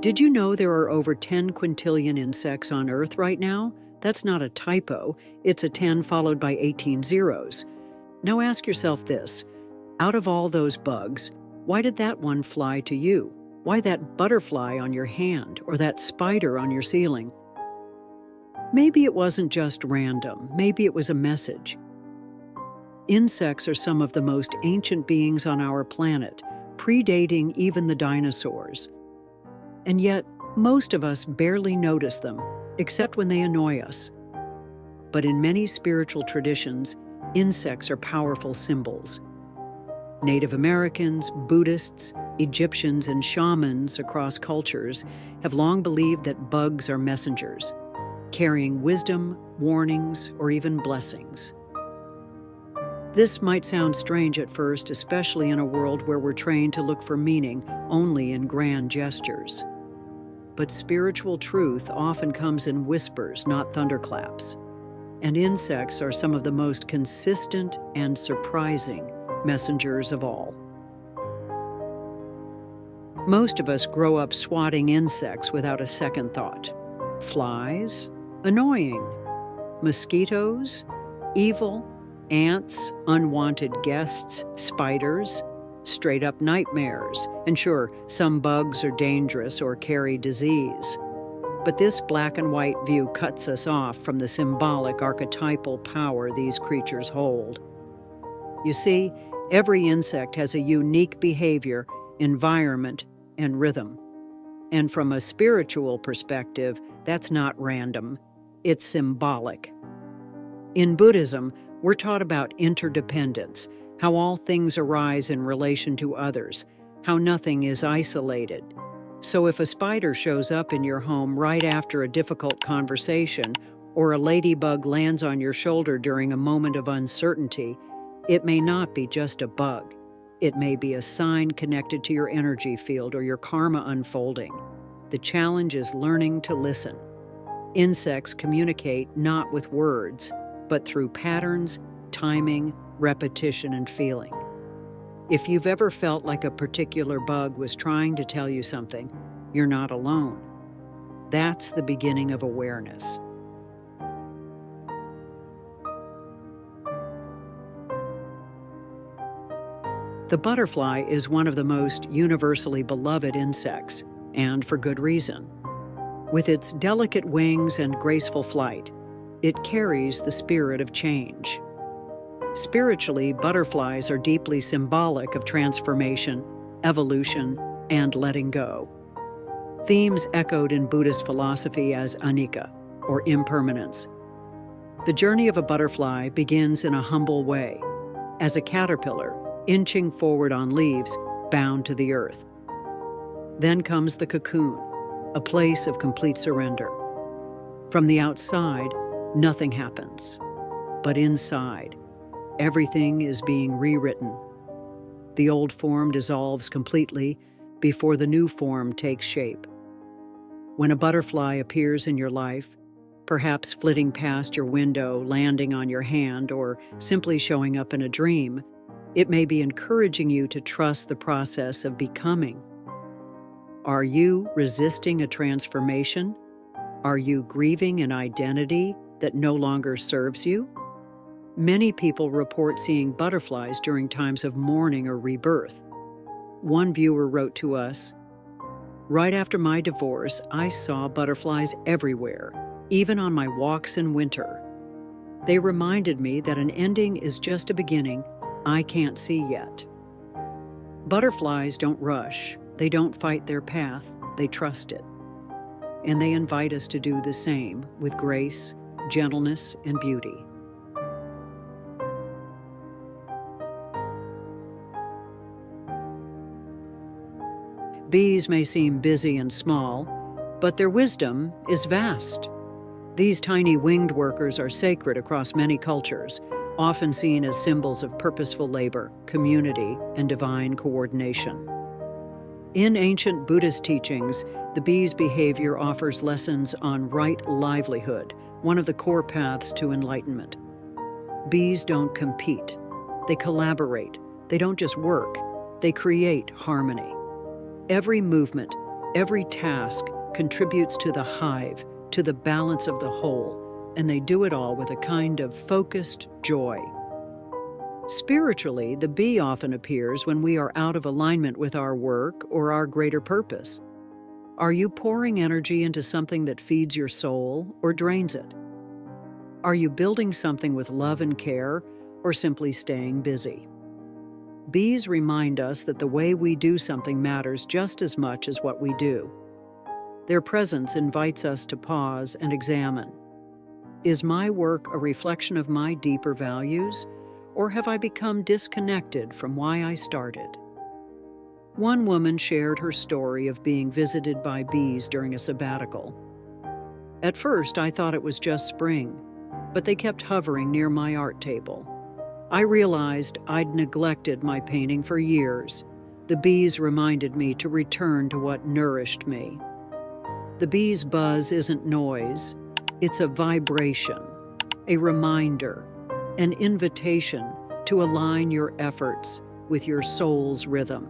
Did you know there are over 10 quintillion insects on Earth right now? That's not a typo, it's a 10 followed by 18 zeros. Now ask yourself this: out of all those bugs, why did that one fly to you? Why that butterfly on your hand or that spider on your ceiling? Maybe it wasn't just random, maybe it was a message. Insects are some of the most ancient beings on our planet, predating even the dinosaurs. And yet, most of us barely notice them, except when they annoy us. But in many spiritual traditions, insects are powerful symbols. Native Americans, Buddhists, Egyptians, and shamans across cultures have long believed that bugs are messengers, carrying wisdom, warnings, or even blessings. This might sound strange at first, especially in a world where we're trained to look for meaning only in grand gestures. But spiritual truth often comes in whispers, not thunderclaps. And insects are some of the most consistent and surprising messengers of all. Most of us grow up swatting insects without a second thought. Flies? Annoying. Mosquitoes? Evil. Ants? Unwanted guests? Spiders? Straight-up nightmares. And sure, some bugs are dangerous or carry disease. But this black and white view cuts us off from the symbolic archetypal power these creatures hold. You see, every insect has a unique behavior, environment, and rhythm. And from a spiritual perspective, that's not random. It's symbolic. In Buddhism, we're taught about interdependence, how all things arise in relation to others, how nothing is isolated. So if a spider shows up in your home right after a difficult conversation, or a ladybug lands on your shoulder during a moment of uncertainty, it may not be just a bug. It may be a sign connected to your energy field or your karma unfolding. The challenge is learning to listen. Insects communicate not with words, but through patterns, timing, repetition, and feeling. If you've ever felt like a particular bug was trying to tell you something, you're not alone. That's the beginning of awareness. The butterfly is one of the most universally beloved insects, and for good reason. With its delicate wings and graceful flight, it carries the spirit of change. Spiritually, butterflies are deeply symbolic of transformation, evolution, and letting go. Themes echoed in Buddhist philosophy as anicca, or impermanence. The journey of a butterfly begins in a humble way, as a caterpillar, inching forward on leaves, bound to the earth. Then comes the cocoon, a place of complete surrender. From the outside, nothing happens. But inside, everything is being rewritten. The old form dissolves completely before the new form takes shape. When a butterfly appears in your life, perhaps flitting past your window, landing on your hand, or simply showing up in a dream, it may be encouraging you to trust the process of becoming. Are you resisting a transformation? Are you grieving an identity that no longer serves you? Many people report seeing butterflies during times of mourning or rebirth. One viewer wrote to us, "Right after my divorce, I saw butterflies everywhere, even on my walks in winter. They reminded me that an ending is just a beginning I can't see yet." Butterflies don't rush, they don't fight their path, they trust it. And they invite us to do the same with grace, gentleness, and beauty. Bees may seem busy and small, but their wisdom is vast. These tiny winged workers are sacred across many cultures, often seen as symbols of purposeful labor, community, and divine coordination. In ancient Buddhist teachings, the bee's behavior offers lessons on right livelihood, one of the core paths to enlightenment. Bees don't compete. They collaborate. They don't just work. They create harmony. Every movement, Every task contributes to the hive, to the balance of the whole, and they do it all with a kind of focused joy. Spiritually, the bee often appears when we are out of alignment with our work or our greater purpose. Are you pouring energy into something that feeds your soul or drains it? Are you building something with love and care or simply staying busy? Bees remind us that the way we do something matters just as much as what we do. Their presence invites us to pause and examine. Is my work a reflection of my deeper values, or have I become disconnected from why I started? One woman shared her story of being visited by bees during a sabbatical. At first, I thought it was just spring, but they kept hovering near my art table. I realized I'd neglected my painting for years. The bees reminded me to return to what nourished me. The bees' buzz isn't noise, it's a vibration, a reminder, an invitation to align your efforts with your soul's rhythm.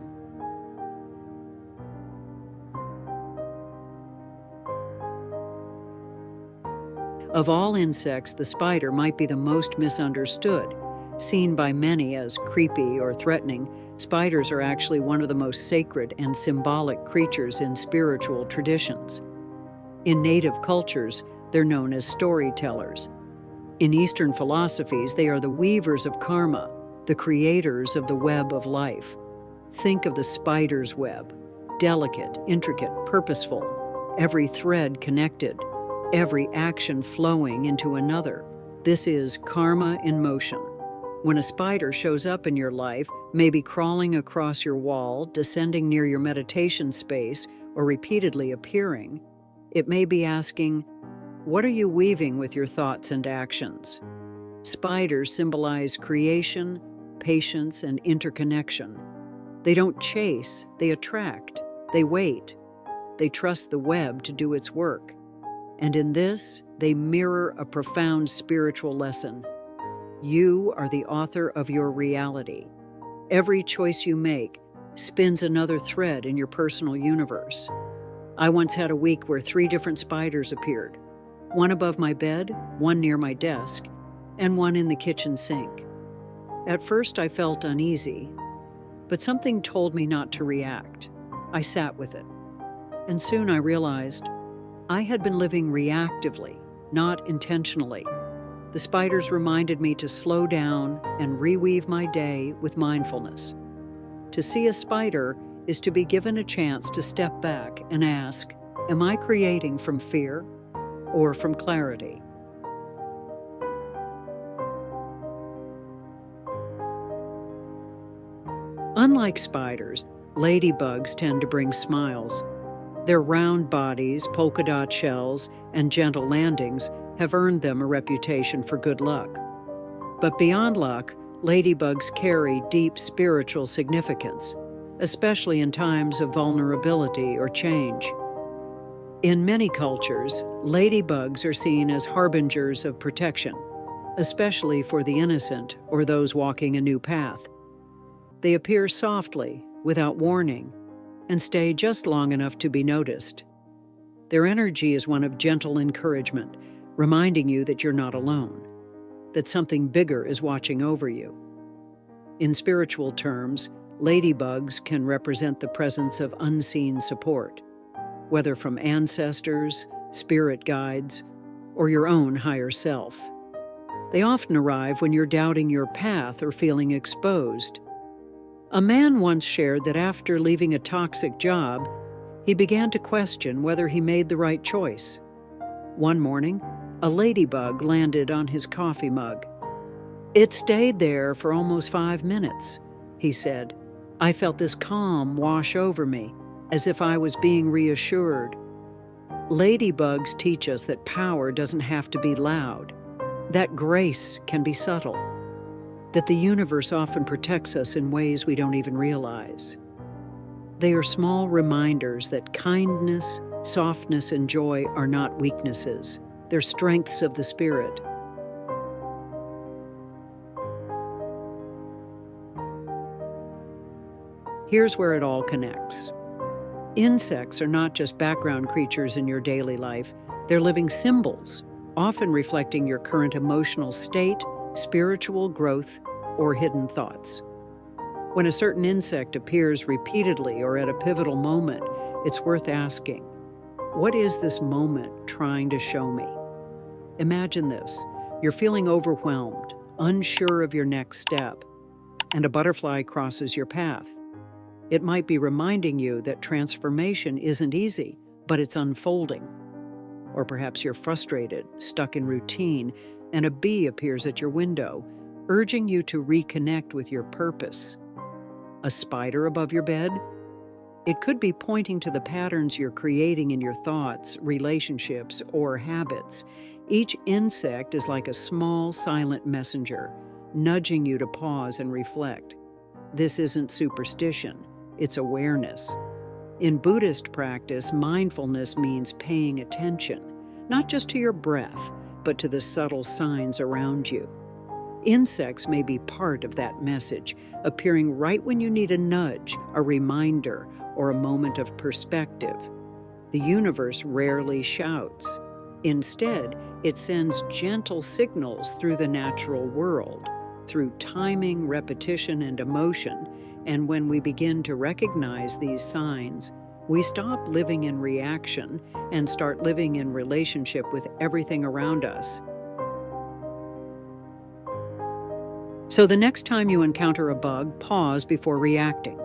Of all insects, the spider might be the most misunderstood. Seen by many as creepy or threatening, spiders are actually one of the most sacred and symbolic creatures in spiritual traditions. In native cultures, they're known as storytellers. In Eastern philosophies, they are the weavers of karma, the creators of the web of life. Think of the spider's web, delicate, intricate, purposeful, every thread connected, every action flowing into another. This is karma in motion. When a spider shows up in your life, maybe crawling across your wall, descending near your meditation space, or repeatedly appearing, it may be asking, what are you weaving with your thoughts and actions? Spiders symbolize creation, patience, and interconnection. They don't chase, they attract, they wait. They trust the web to do its work. And in this, they mirror a profound spiritual lesson. You are the author of your reality. Every choice you make spins another thread in your personal universe. I once had a week where 3 different spiders appeared. One above my bed, one near my desk, and one in the kitchen sink. At first I felt uneasy, but something told me not to react. I sat with it. And soon I realized I had been living reactively, not intentionally. The spiders reminded me to slow down and reweave my day with mindfulness. To see a spider is to be given a chance to step back and ask, am I creating from fear or from clarity? Unlike spiders, ladybugs tend to bring smiles. Their round bodies, polka dot shells, and gentle landings have earned them a reputation for good luck. But beyond luck, ladybugs carry deep spiritual significance, especially in times of vulnerability or change. In many cultures, ladybugs are seen as harbingers of protection, especially for the innocent or those walking a new path. They appear softly, without warning, and stay just long enough to be noticed. Their energy is one of gentle encouragement, reminding you that you're not alone, that something bigger is watching over you. In spiritual terms, ladybugs can represent the presence of unseen support, whether from ancestors, spirit guides, or your own higher self. They often arrive when you're doubting your path or feeling exposed. A man once shared that after leaving a toxic job, he began to question whether he made the right choice. One morning, a ladybug landed on his coffee mug. It stayed there for almost 5 minutes, he said. I felt this calm wash over me, as if I was being reassured. Ladybugs teach us that power doesn't have to be loud, that grace can be subtle, that the universe often protects us in ways we don't even realize. They are small reminders that kindness, softness, and joy are not weaknesses. They're strengths of the spirit. Here's where it all connects. Insects are not just background creatures in your daily life, they're living symbols, often reflecting your current emotional state, spiritual growth, or hidden thoughts. When a certain insect appears repeatedly or at a pivotal moment, it's worth asking, what is this moment trying to show me? Imagine this. You're feeling overwhelmed, unsure of your next step, and a butterfly crosses your path. It might be reminding you that transformation isn't easy, but it's unfolding. Or perhaps you're frustrated, stuck in routine, and a bee appears at your window, urging you to reconnect with your purpose. A spider above your bed? It could be pointing to the patterns you're creating in your thoughts, relationships, or habits. Each insect is like a small, silent messenger, nudging you to pause and reflect. This isn't superstition, it's awareness. In Buddhist practice, mindfulness means paying attention, not just to your breath, but to the subtle signs around you. Insects may be part of that message, appearing right when you need a nudge, a reminder, or a moment of perspective. The universe rarely shouts. Instead, it sends gentle signals through the natural world, through timing, repetition, and emotion. And when we begin to recognize these signs, we stop living in reaction and start living in relationship with everything around us. So the next time you encounter a bug, pause before reacting.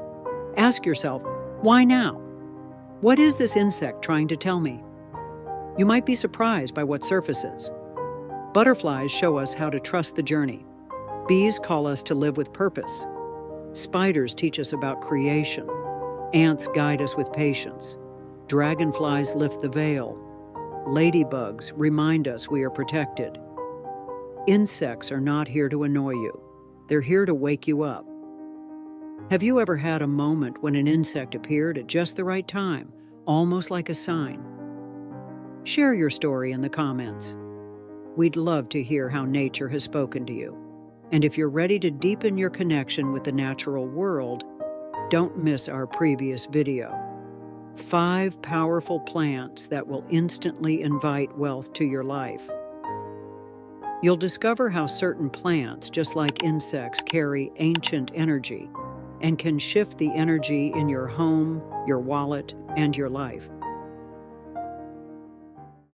Ask yourself, why now? What is this insect trying to tell me? You might be surprised by what surfaces. Butterflies show us how to trust the journey. Bees call us to live with purpose. Spiders teach us about creation. Ants guide us with patience. Dragonflies lift the veil. Ladybugs remind us we are protected. Insects are not here to annoy you. They're here to wake you up. Have you ever had a moment when an insect appeared at just the right time, almost like a sign? Share your story in the comments. We'd love to hear how nature has spoken to you. And if you're ready to deepen your connection with the natural world, don't miss our previous video. 5 powerful plants that will instantly invite wealth to your life. You'll discover how certain plants, just like insects, carry ancient energy and can shift the energy in your home, your wallet, and your life.